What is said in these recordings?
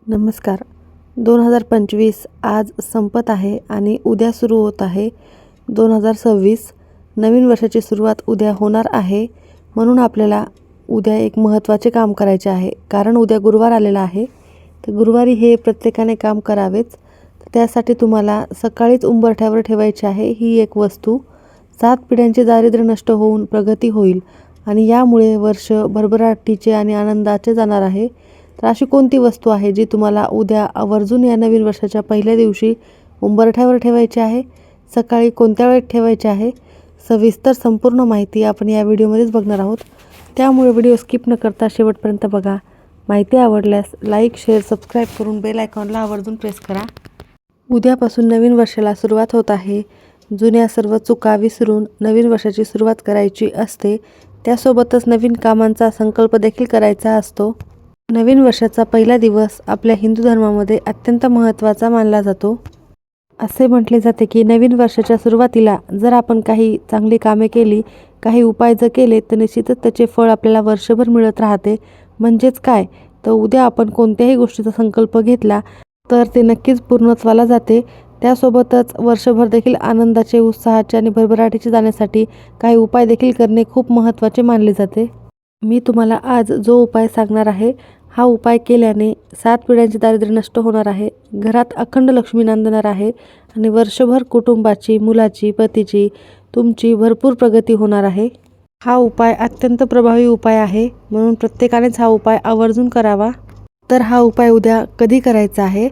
नमस्कार. 2025 आज संपत आहे आणि उद्या सुरू होत आहे 2026. नवीन वर्षाची सुरुवात उद्या होणार आहे. म्हणून आपल्याला उद्या एक महत्त्वाचे काम करायचे आहे. कारण उद्या गुरुवार आलेला आहे. तर गुरुवारी हे प्रत्येकाने काम करावेच. त्यासाठी तुम्हाला सकाळीच उंबरठ्यावर ठेवायची आहे ही एक वस्तू. 7 पिढ्यांचे दारिद्र्य नष्ट होऊन प्रगती होईल आणि यामुळे वर्ष भरभराटीचे आणि आनंदाचे जाणार आहे. तर अशी कोणती वस्तू आहे जी तुम्हाला उद्या आवर्जून या नवीन वर्षाच्या पहिल्या दिवशी उंबरठ्यावर ठेवायची आहे? सकाळी कोणत्या वेळेत ठेवायची आहे? सविस्तर संपूर्ण माहिती आपण या व्हिडिओमध्येच बघणार आहोत. त्यामुळे व्हिडिओ स्किप न करता शेवटपर्यंत बघा. माहिती आवडल्यास लाईक, शेअर, सबस्क्राईब करून बेल आयकॉनला आवर्जून प्रेस करा. उद्यापासून नवीन वर्षाला सुरुवात होत आहे. जुन्या सर्व चुका विसरून नवीन वर्षाची सुरुवात करायची असते. त्यासोबतच नवीन कामांचा संकल्प देखील करायचा असतो. नवीन वर्षाचा पहिला दिवस आपल्या हिंदू धर्मामध्ये अत्यंत महत्त्वाचा मानला जातो. असे म्हटले जाते की नवीन वर्षाच्या सुरुवातीला जर आपण काही चांगली कामे केली, काही उपाय जर केले तर निश्चितच त्याचे फळ आपल्याला वर्षभर मिळत राहते. म्हणजेच काय, तर उद्या आपण कोणत्याही गोष्टीचा संकल्प घेतला तर ते नक्कीच पूर्णत्वाला जाते. त्यासोबतच वर्षभर देखील आनंदाचे, उत्साहाचे आणि भरभराटीचे जाण्यासाठी काही उपाय देखील करणे खूप महत्त्वाचे मानले जाते. मी तुम्हाला आज जो उपाय सांगणार आहे हा उपाय केल्याने 7 पिढ्यांचे दारिद्र्य नष्ट होणार आहे. घरात अखंड लक्ष्मी नांदणार आहे आणि वर्षभर कुटुंबाची, मुलाची, पतीची, तुमची भरपूर प्रगती होणार आहे. हा उपाय अत्यंत प्रभावी उपाय आहे. म्हणून प्रत्येकानेच हा उपाय आवर्जून करावा. तर हा उपाय उद्या कधी करायचा आहे?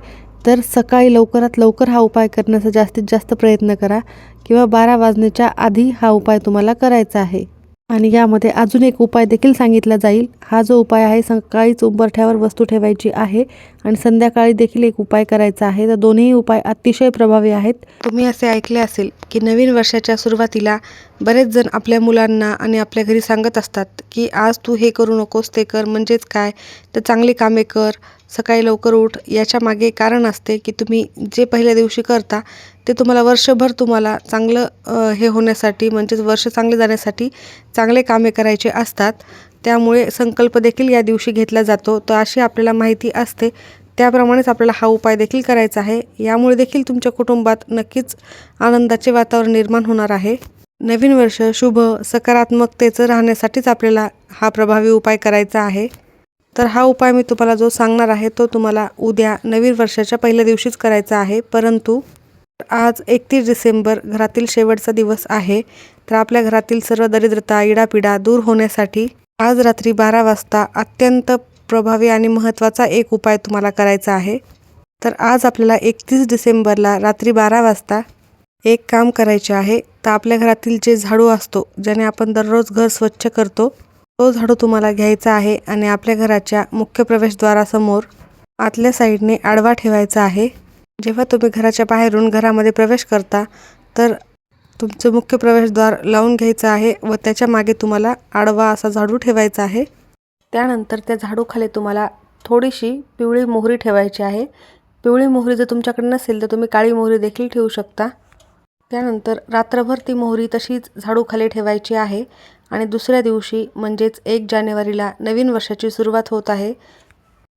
तर सकाळी लवकरात लवकर हा उपाय करण्याचा जास्तीत जास्त प्रयत्न करा किंवा 12 वाजण्याच्या आधी हा उपाय तुम्हाला करायचा आहे. आणि यामध्ये अजून एक उपाय देखील सांगितला जाईल. हा जो उपाय आहे सकाळीच उंबरठ्यावर वस्तू ठेवायची आहे आणि संध्याकाळी देखील एक उपाय करायचा आहे. तर दोन्ही उपाय अतिशय प्रभावी आहेत. तुम्ही असे ऐकले असेल की नवीन वर्षाच्या सुरुवातीला बरेच जण आपल्या मुलांना आणि आपल्या घरी सांगत असतात की आज तू हे करू नकोस, ते कर. म्हणजेच काय, तर चांगली कामे कर, सकाळी लवकर उठ. याच्या मागे कारण असते की तुम्ही जे पहिल्या दिवशी करता ते तुम्हाला वर्षभर तुम्हाला चांगलं हे होण्यासाठी, म्हणजेच वर्ष चांगले जाण्यासाठी चांगले कामे करायचे असतात. त्यामुळे संकल्प देखील या दिवशी घेतला जातो. तर अशी आपल्याला माहिती असते. त्याप्रमाणेच आपल्याला हा उपाय देखील करायचा आहे. यामुळे देखील तुमच्या कुटुंबात नक्कीच आनंदाचे वातावरण निर्माण होणार आहे. नवीन वर्ष शुभ, सकारात्मकतेचं राहण्यासाठीच आपल्याला हा प्रभावी उपाय करायचा आहे. तर हा उपाय मी तुम्हाला जो सांगणार आहे तो तुम्हाला उद्या नवीन वर्षाच्या पहिल्या दिवशीच करायचा आहे. परंतु आज 31 डिसेंबर घरातील शेवटचा दिवस आहे. तर आपल्या घरातील सर्व दरिद्रता, इडापिडा दूर होण्यासाठी आज रात्री 12 वाजता अत्यंत प्रभावी आणि महत्त्वाचा एक उपाय तुम्हाला करायचा आहे. तर आज आपल्याला 31 डिसेंबरला रात्री 12 वाजता एक काम करायचे आहे. तर आपल्या घरातील जे झाडू असतो, ज्याने आपण दररोज घर स्वच्छ करतो, तो झाडू तुम्हाला घ्यायचा आहे आणि आपल्या घराच्या मुख्य प्रवेशद्वारासमोर आतल्या साईडने आडवा ठेवायचा आहे. जेव्हा तुम्ही घराच्या बाहेरून घरामध्ये प्रवेश करता तर तुमचं मुख्य प्रवेशद्वार लावून घ्यायचं आहे व त्याच्या मागे तुम्हाला आडवा असा झाडू ठेवायचा आहे. त्यानंतर त्या झाडूखाली तुम्हाला थोडीशी पिवळी मोहरी ठेवायची आहे. पिवळी मोहरी जर तुमच्याकडे नसेल तर तुम्ही काळी मोहरी देखील ठेवू शकता. त्यानंतर रात्रभर ती मोहरी तशीच झाडूखाली ठेवायची आहे आणि दुसऱ्या दिवशी म्हणजेच 1 जानेवारीला नवीन वर्षाची सुरुवात होत आहे.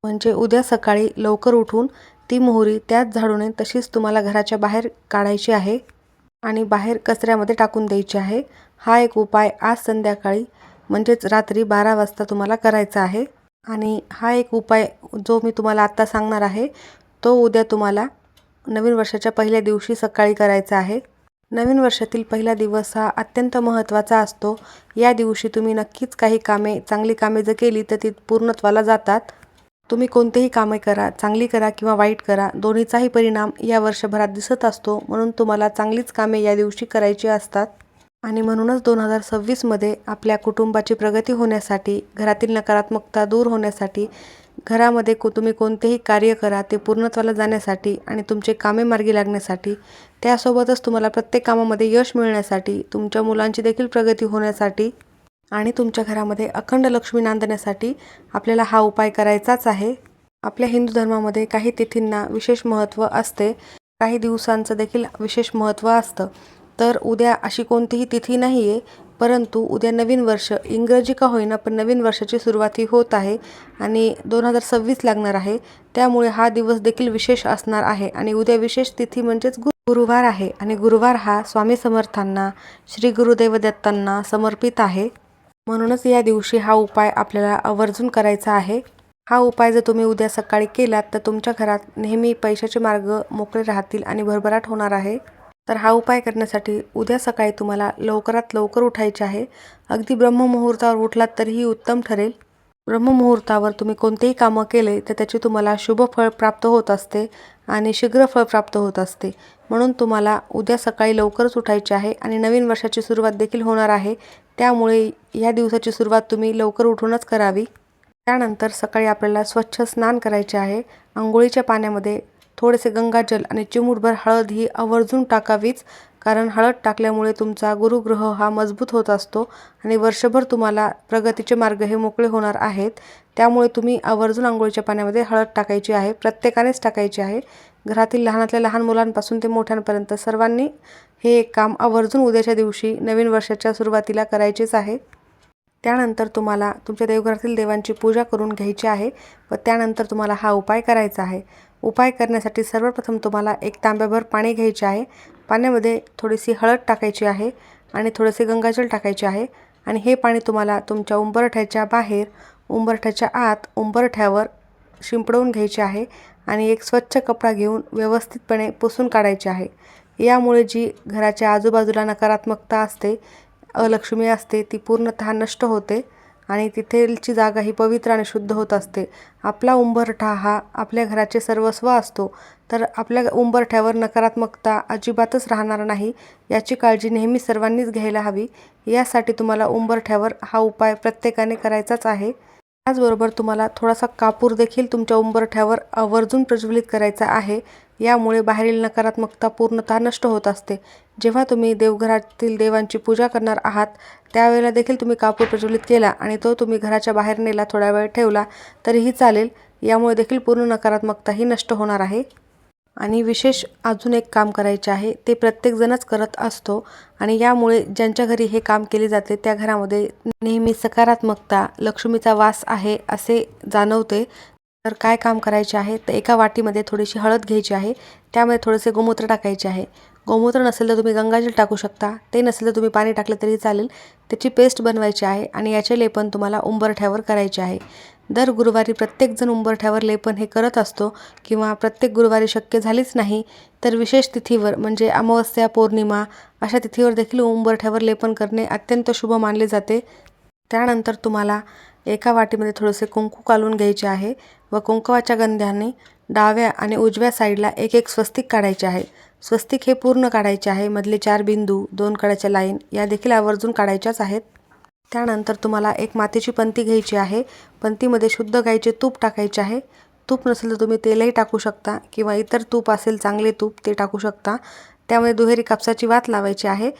म्हणजे उद्या सकाळी लवकर उठून ती मोहरी त्याच झाडूने तशीच तुम्हाला घराच्या बाहेर काढायची आहे आणि बाहेर कचऱ्यामध्ये टाकून द्यायची आहे. हा एक उपाय आज संध्याकाळी म्हणजेच रात्री 12 वाजता तुम्हाला करायचा आहे. आणि हा एक उपाय जो मी तुम्हाला आत्ता सांगणार आहे तो उद्या तुम्हाला नवीन वर्षाच्या पहिल्या दिवशी सकाळी करायचा आहे. नवीन वर्षातील पहिला दिवस हा अत्यंत महत्त्वाचा असतो. या दिवशी तुम्ही नक्कीच काही कामे, चांगली कामे जर केली तर ती पूर्णत्वाला जातात. तुम्ही कोणतेही कामे करा, चांगली करा किंवा वाईट करा, दोन्हीचाही परिणाम या वर्षभरात दिसत असतो. म्हणून तुम्हाला चांगलीच कामे या दिवशी करायची असतात. आणि म्हणूनच 2026मध्ये आपल्या कुटुंबाची प्रगती होण्यासाठी, घरातील नकारात्मकता दूर होण्यासाठी, घरामध्ये तुम्ही कोणतेही कार्य करा ते पूर्णत्वाला जाण्यासाठी आणि तुमचे कामे मार्गी लागण्यासाठी, त्यासोबतच तुम्हाला प्रत्येक कामामध्ये यश मिळण्यासाठी, तुमच्या मुलांची देखील प्रगती होण्यासाठी आणि तुमच्या घरामध्ये अखंड लक्ष्मी नांदण्यासाठी आपल्याला हा उपाय करायचाच आहे. आपल्या हिंदू धर्मामध्ये काही तिथींना विशेष महत्त्व असते, काही दिवसांचं देखील विशेष महत्त्व असतं. तर उद्या अशी कोणतीही तिथी नाही आहे परंतु उद्या नवीन वर्ष, इंग्रजी का होईना पण नवीन वर्षाची सुरुवात ही होत आहे आणि 2026 लागणार आहे. त्यामुळे हा दिवस देखील विशेष असणार आहे आणि उद्या विशेष तिथी म्हणजेच गुरुवार आहे आणि गुरुवार हा स्वामी समर्थांना, श्री गुरुदेव दत्तांना समर्पित आहे. म्हणूनच या दिवशी हा उपाय आपल्याला आवर्जून करायचा आहे. हा उपाय जर तुम्ही उद्या सकाळी केलात तर तुमच्या घरात नेहमी पैशाचे मार्ग मोकळे राहतील आणि भरभराट होणार आहे. तर हा उपाय करण्यासाठी उद्या सकाळी तुम्हाला लवकरात लवकर उठायचे आहे. अगदी ब्रह्ममुहूर्तावर उठलात तरीही उत्तम ठरेल. ब्रह्ममुहूर्तावर तुम्ही कोणतेही कामं केले तर त्याची तुम्हाला शुभ फळ प्राप्त होत असते आणि शीघ्र फळ प्राप्त होत असते. म्हणून तुम्हाला उद्या सकाळी लवकरच उठायचे आहे आणि नवीन वर्षाची सुरुवात देखील होणार आहे. त्यामुळे या दिवसाची सुरुवात तुम्ही लवकर उठूनच करावी. त्यानंतर सकाळी आपल्याला स्वच्छ स्नान करायचे आहे. अंघोळीच्या पाण्यामध्ये थोडेसे गंगाजल आणि चिमूटभर हळद ही आवर्जून टाकावीच, कारण हळद टाकल्यामुळे तुमचा गुरुग्रह हा मजबूत होत असतो आणि वर्षभर तुम्हाला प्रगतीचे मार्ग हे मोकळे होणार आहेत. त्यामुळे तुम्ही आवर्जून अंघोळीच्या पाण्यामध्ये हळद टाकायची आहे. प्रत्येकानेच टाकायची आहे. घरातील लहानातल्या लहान मुलांपासून ते मोठ्यांपर्यंत सर्वांनी हे काम आवर्जून उद्याच्या दिवशी नवीन वर्षाच्या सुरुवातीला करायचेच आहे. त्यानंतर तुम्हाला तुमच्या देवघरातील देवांची पूजा करून घ्यायची आहे व त्यानंतर तुम्हाला हा उपाय करायचा आहे. उपाय करण्यासाठी सर्वप्रथम तुम्हाला एक तांब्याभर पाणी घ्यायचे आहे. पाण्यामध्ये थोडीशी हळद टाकायची आहे आणि थोडेसे गंगाजल टाकायचे आहे आणि हे पाणी तुम्हाला तुमच्या उंबरठ्याच्या बाहेर, उंबरठ्याच्या आत, उंबरठ्यावर शिंपडवून घ्यायचे आहे आणि एक स्वच्छ कपडा घेऊन व्यवस्थितपणे पुसून काढायचे आहे. यामुळे जी घराच्या आजूबाजूला नकारात्मकता असते, अलक्ष्मी असते, ती पूर्णतः नष्ट होते आणि तिथेची जागा ही पवित्र आणि शुद्ध होत असते. आपला उंबरठा हा आपल्या घराचे सर्वस्व असतो, तर आपल्या उंबरठ्यावर नकारात्मकता अजिबातच राहणार नाही याची काळजी नेहमी सर्वांनीच घ्यायला हवी. यासाठी तुम्हाला उंबरठ्यावर हा उपाय प्रत्येकाने करायचाच आहे. त्याचबरोबर तुम्हाला थोडासा कापूर देखील तुमच्या उंबरठ्यावर आवर्जून प्रज्वलित करायचा आहे. यामुळे बाहेरील नकारात्मकता पूर्णतः नष्ट होत असते. जेव्हा तुम्ही देवघरातील देवांची पूजा करणार आहात त्यावेळेला देखील तुम्ही कापूर प्रज्वलित केला आणि तो तुम्ही घराच्या बाहेर नेला, थोडा वेळ ठेवला तरीही चालेल. यामुळे देखील पूर्ण नकारात्मकता ही नष्ट होणार आहे. आणि विशेष अजून एक काम करायचे आहे, ते प्रत्येकजणच करत असतो आणि यामुळे ज्यांच्या घरी हे काम केले जाते त्या घरामध्ये नेहमी सकारात्मकता, लक्ष्मीचा वास आहे असे जाणवते. तर काय काम करायचे आहे, तर एका वाटीमध्ये थोडीशी हळद घ्यायची आहे. त्यामध्ये थोडेसे गोमूत्र टाकायचे आहे. गोमूत्र नसेल तर तुम्ही गंगाजल टाकू शकता. ते नसेल तर तुम्ही पाणी टाकले तरी चालेल. त्याची पेस्ट बनवायची आहे आणि याचे लेपन तुम्हाला उंबरठ्यावर करायचे आहे. दर गुरुवारी प्रत्येकजण उंबरठ्यावर लेपन हे करत असतो किंवा प्रत्येक गुरुवारी शक्य झालीच नाही तर विशेष तिथीवर म्हणजे अमावस्या, पौर्णिमा अशा तिथीवर देखील उंबरठ्यावर लेपन करणे अत्यंत शुभ मानले जाते. त्यानंतर तुम्हाला एका वाटीमध्ये थोडेसे कुंकू काढून घ्यायचे आहे व कुंकवाच्या गंध्याने डाव्या आणि उजव्या साईडला एक एक स्वस्तिक काढायचे आहे. स्वस्तिक हे पूर्ण काढायचे आहे. मधले 4 बिंदू, 2 कड्याच्या लाईन या देखील आवर्जून काढायच्याच आहेत. त्यानंतर तुम्हाला एक मातीची पंती घ्यायची आहे. पंतीमध्ये शुद्ध गाईचे तूप टाकायचे आहे. तूप नसेल तर तुम्ही तेलही टाकू शकता किंवा इतर तूप असेल चांगले तूप ते टाकू शकता. त्यामध्ये दुहेरी कापसाची वात लावायची आहे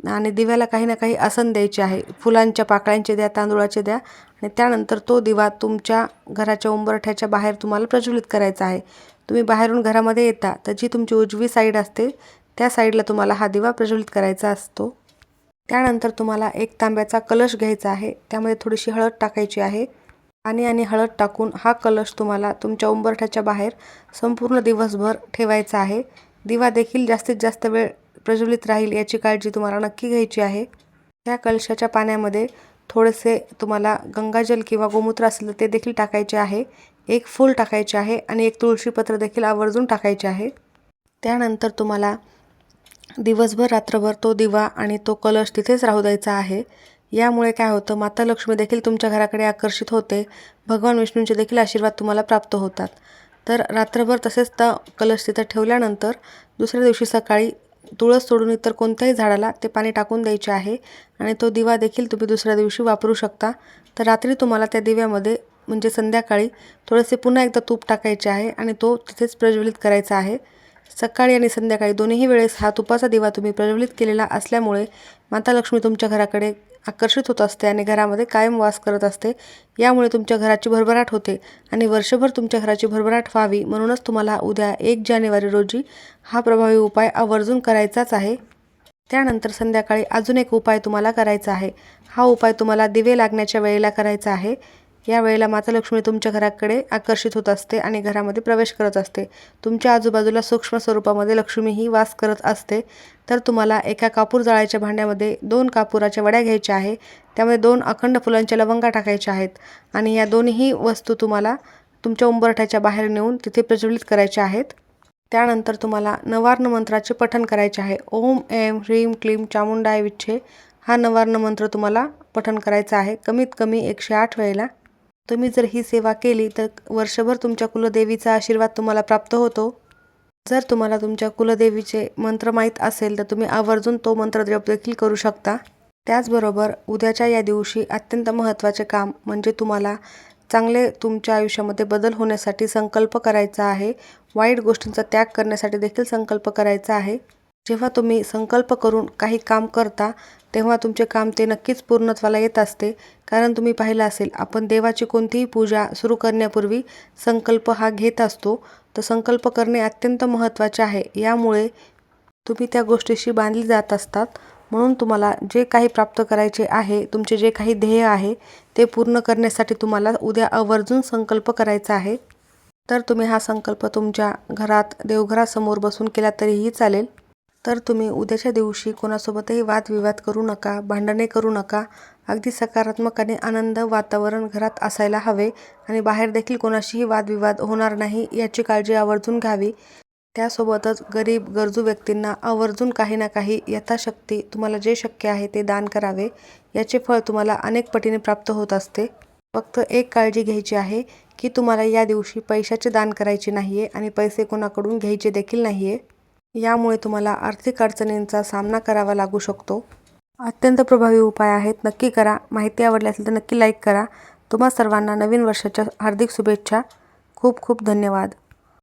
आणि दिव्याला काही ना काही आसन द्यायचे आहे. फुलांच्या पाकळ्यांचे द्या, तांदूळाचे द्या आणि त्यानंतर तो दिवा तुमच्या घराच्या उंबरठ्याच्या बाहेर तुम्हाला प्रज्वलित करायचा आहे. तुम्ही बाहेरून घरामध्ये येता तर जी तुमची उजवी साईड असते त्या साईडला तुम्हाला हा दिवा प्रज्वलित करायचा असतो. त्यानंतर तुम्हाला एक तांब्याचा कलश घ्यायचा आहे. त्यामध्ये थोडीशी हळद टाकायची आहे. पाणी आणि हळद टाकून हा कलश तुम्हाला तुमच्या उंबरठ्याच्या बाहेर संपूर्ण दिवसभर ठेवायचा आहे. दिवा देखील जास्तीत जास्त वेळ प्रज्वलित राहील याची काळजी तुम्हाला नक्की घ्यायची आहे. त्या कलशाच्या पाण्यामध्ये थोडेसे तुम्हाला गंगाजल किंवा गोमूत्र असेल तर ते देखील टाकायचे आहे. एक फूल टाकायचे आहे आणि एक तुळशीपत्र देखील आवर्जून टाकायचे आहे. त्यानंतर तुम्हाला दिवसभर रात्रभर तो दिवा आणि तो कलश तिथेच राहू द्यायचा आहे. यामुळे काय होतं, माता लक्ष्मी देखील तुमच्या घराकडे आकर्षित होते. भगवान विष्णूंचे देखील आशीर्वाद तुम्हाला प्राप्त होतात. तर रात्रभर तसेच कलश तिथं ठेवल्यानंतर दुसऱ्या दिवशी सकाळी तुळस सोडून इतर कोणत्याही झाडाला ते पाणी टाकून द्यायचे आहे आणि तो दिवा देखील तुम्ही दुसऱ्या दिवशी वापरू शकता. तर रात्री तुम्हाला त्या दिव्यामध्ये म्हणजे संध्याकाळी थोडेसे पुन्हा एकदा तूप टाकायचे आहे आणि तो तिथेच प्रज्वलित करायचा आहे. सकाळी आणि संध्याकाळी दोन्ही वेळेस हा तुपाचा दिवा तुम्ही प्रज्वलित केलेला असल्यामुळे माता लक्ष्मी तुमच्या घराकडे आकर्षित होत असते आणि घरामध्ये कायम वास करत असते. यामुळे तुमच्या घराची भरभराट होते आणि वर्षभर तुमच्या घराची भरभराट व्हावी म्हणूनच तुम्हाला उद्या 1 जानेवारी रोजी हा प्रभावी उपाय आवर्जून करायचाच आहे. त्यानंतर संध्याकाळी अजून एक उपाय तुम्हाला करायचा आहे. हा उपाय तुम्हाला दिवे लागण्याच्या वेळेला करायचा आहे. या वेळेला माता लक्ष्मी तुमच्या घराकडे आकर्षित होत असते आणि घरामध्ये प्रवेश करत असते. तुमच्या आजूबाजूला सूक्ष्म स्वरूपामध्ये लक्ष्मीही वास करत असते. तर तुम्हाला एका कापूर जाळायच्या भांड्यामध्ये 2 कापुराच्या वड्या घ्यायच्या आहे. त्यामध्ये 2 अखंड फुलांच्या लवंगा टाकायच्या आहेत आणि या दोन्ही वस्तू तुम्हाला तुमच्या उंबरठ्याच्या बाहेर नेऊन तिथे प्रज्वलित करायच्या आहेत. त्यानंतर तुम्हाला नवार्ण मंत्राचे पठण करायचे आहे. ओम ऐं ह्रीं क्लीं चामुंडाय विच्चे हा नवार्ण मंत्र तुम्हाला पठण करायचा आहे कमीत कमी 108 वेळेला. तुम्ही जर ही सेवा केली तर वर्षभर तुमच्या कुलदेवीचा आशीर्वाद तुम्हाला प्राप्त होतो. जर तुम्हाला तुमच्या कुलदेवीचे मंत्र माहीत असेल तर तुम्ही आवर्जून तो मंत्र जप देखील करू शकता. त्याचबरोबर उद्याच्या या दिवशी अत्यंत महत्त्वाचे काम म्हणजे तुम्हाला चांगले तुमच्या आयुष्यामध्ये बदल होण्यासाठी संकल्प करायचा आहे. वाईट गोष्टींचा त्याग करण्यासाठी देखील संकल्प करायचा आहे. जेव्हा तुम्ही संकल्प करून काही काम करता तेव्हा तुमचे काम ते नक्कीच पूर्णत्वाला येत असते. कारण तुम्ही पाहिलं असेल आपण देवाची कोणतीही पूजा सुरू करण्यापूर्वी संकल्प हा घेत असतो. तर संकल्प करणे अत्यंत महत्त्वाचे आहे. यामुळे तुम्ही त्या गोष्टीशी बांधली जात असतात. म्हणून तुम्हाला जे काही प्राप्त करायचे आहे, तुमचे जे काही ध्येय आहे ते पूर्ण करण्यासाठी तुम्हाला उद्या आवर्जून संकल्प करायचा आहे. तर तुम्ही हा संकल्प तुमच्या घरात देवघरासमोर बसून केला तरीही चालेल. तर तुम्ही उद्याच्या दिवशी कोणासोबतही वादविवाद करू नका, भांडणे करू नका. अगदी सकारात्मक आणि आनंद वातावरण घरात असायला हवे आणि बाहेर देखील कोणाशीही वादविवाद होणार नाही याची काळजी आवर्जून घ्यावी. त्यासोबतच गरीब गरजू व्यक्तींना आवर्जून काही ना काही यथाशक्ती तुम्हाला जे शक्य आहे ते दान करावे. याचे फळ तुम्हाला अनेक पटीने प्राप्त होत असते. फक्त एक काळजी घ्यायची आहे की तुम्हाला या दिवशी पैशाचे दान करायचे नाही आहे आणि पैसे कोणाकडून घ्यायचे देखील नाही आहे. यामुळे तुम्हाला आर्थिक अडचणींचा सामना करावा लागू शकतो. अत्यंत प्रभावी उपाय आहेत, नक्की करा. माहिती आवडली असेल तर नक्की लाईक करा. तुम्हा सर्वांना नवीन वर्षाच्या हार्दिक शुभेच्छा. खूप खूप धन्यवाद.